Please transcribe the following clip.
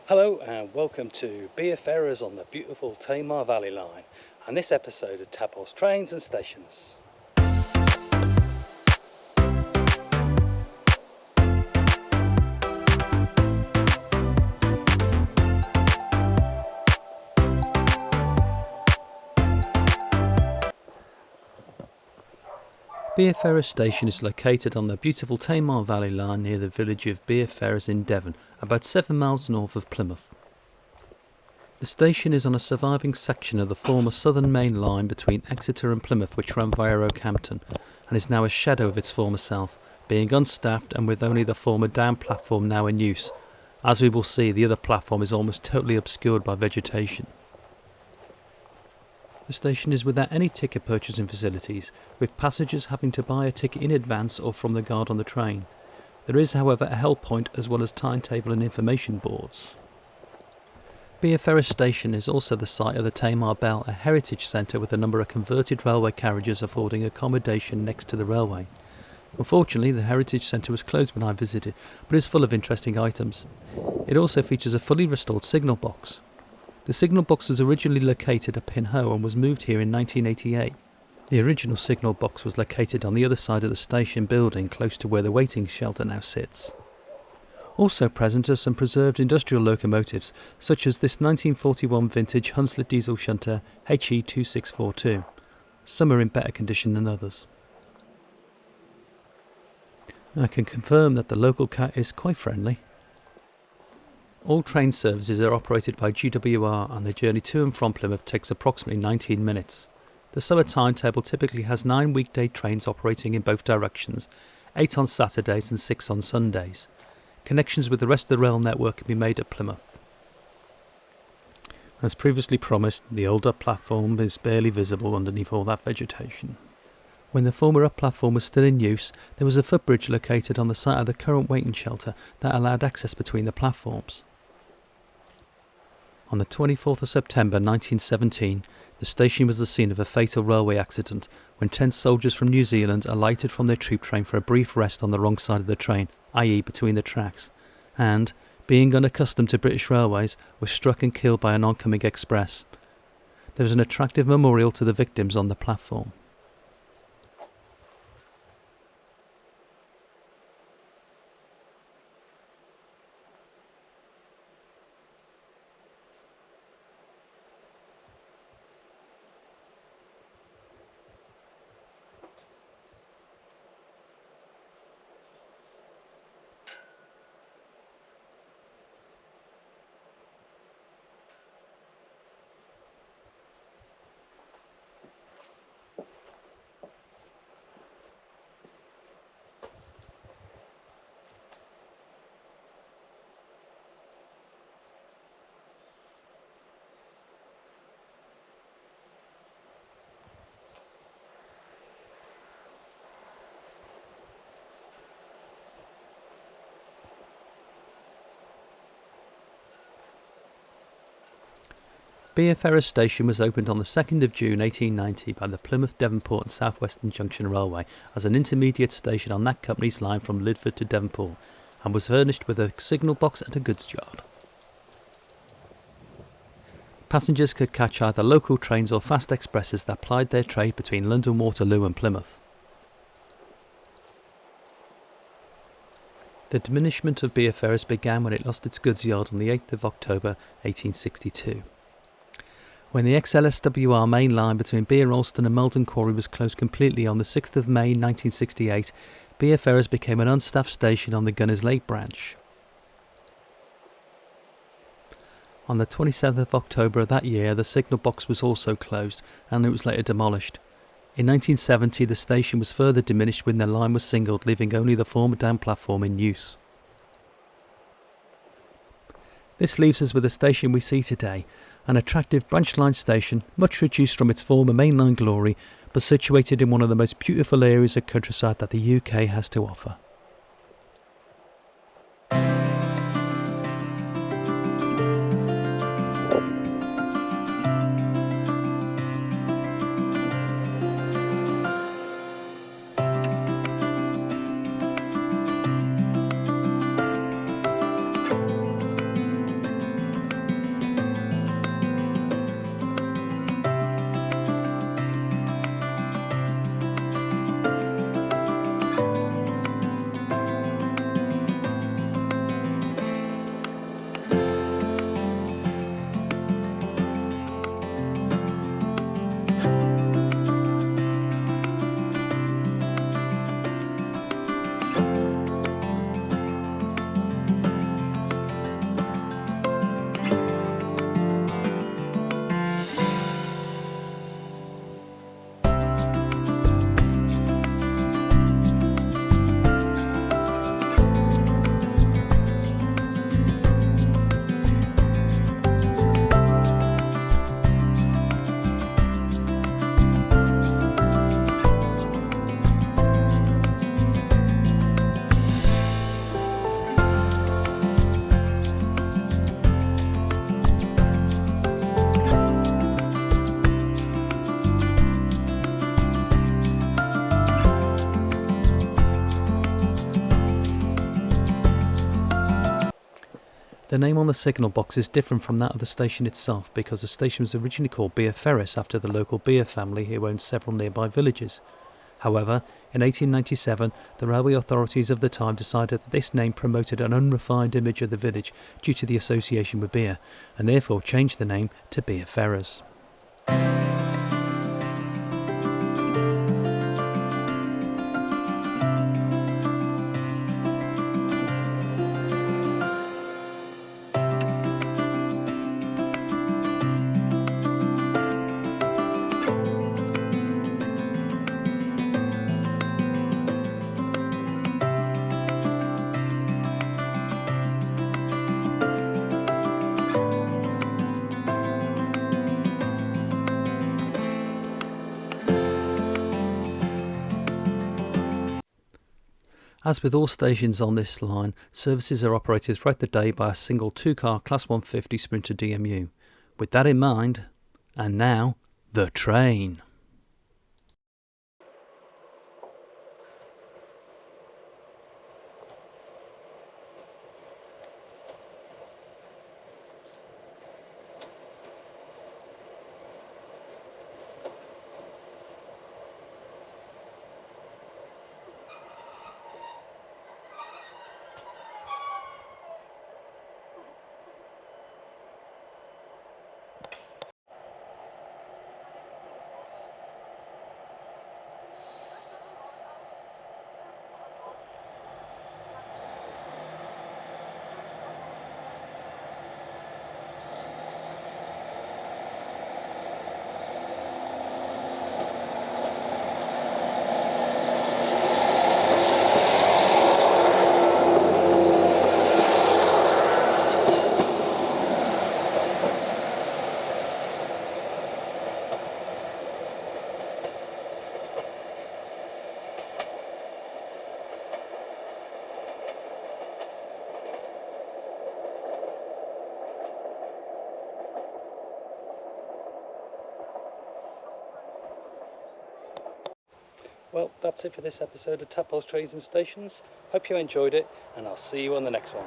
Hello and welcome to Bere Ferrers on the beautiful Tamar Valley Line and this episode of Tadpole's Trains and Stations. Bere Ferrers station is located on the beautiful Tamar Valley Line near the village of Bere Ferrers in Devon, about 7 miles north of Plymouth. The station is on a surviving section of the former Southern Main Line between Exeter and Plymouth, which ran via Oakhampton, and is now a shadow of its former self, being unstaffed and with only the former down platform now in use. As we will see, the other platform is almost totally obscured by vegetation. The station is without any ticket purchasing facilities, with passengers having to buy a ticket in advance or from the guard on the train. There is, however, a help point as well as timetable and information boards. Bere Ferrers station is also the site of the Tamar Bell, a heritage centre with a number of converted railway carriages affording accommodation next to the railway. Unfortunately, the heritage centre was closed when I visited, but is full of interesting items. It also features a fully restored signal box. The signal box was originally located at Pinhoe and was moved here in 1988. The original signal box was located on the other side of the station building, close to where the waiting shelter now sits. Also present are some preserved industrial locomotives, such as this 1941 vintage Hunslet diesel shunter HE2642. Some are in better condition than others. I can confirm that the local cat is quite friendly. All train services are operated by GWR and the journey to and from Plymouth takes approximately 19 minutes. The summer timetable typically has 9 weekday trains operating in both directions, 8 on Saturdays and 6 on Sundays. Connections with the rest of the rail network can be made at Plymouth. As previously promised, the older platform is barely visible underneath all that vegetation. When the former up platform was still in use, there was a footbridge located on the site of the current waiting shelter that allowed access between the platforms. On the 24th of September 1917, the station was the scene of a fatal railway accident when 10 soldiers from New Zealand alighted from their troop train for a brief rest on the wrong side of the train, i.e. between the tracks, and, being unaccustomed to British railways, were struck and killed by an oncoming express. There is an attractive memorial to the victims on the platform. Bere Ferrers station was opened on the 2nd of June 1890 by the Plymouth, Devonport and South Western Junction Railway as an intermediate station on that company's line from Lidford to Devonport, and was furnished with a signal box and a goods yard. Passengers could catch either local trains or fast expresses that plied their trade between London Waterloo and Plymouth. The diminishment of Bere Ferrers began when it lost its goods yard on the 8th of October 1862. When the ex-LSWR main line between Bere Alston and Meldon Quarry was closed completely on the 6th of May 1968, Bere Ferrers became an unstaffed station on the Gunnislake branch. On the 27th of October of that year, the signal box was also closed, and it was later demolished. In 1970, the station was further diminished when the line was singled, leaving only the former down platform in use. This leaves us with the station we see today, an attractive branch line station, much reduced from its former mainline glory, but situated in one of the most beautiful areas of countryside that the UK has to offer. The name on the signal box is different from that of the station itself because the station was originally called Bere Ferrers after the local Bere family who owned several nearby villages. However, in 1897, the railway authorities of the time decided that this name promoted an unrefined image of the village due to the association with beer, and therefore changed the name to Bere Ferrers. As with all stations on this line, services are operated throughout the day by a single two-car Class 150 Sprinter DMU. With that in mind, and now, the train. Well, that's it for this episode of Tadpoles, Trains and Stations. Hope you enjoyed it, and I'll see you on the next one.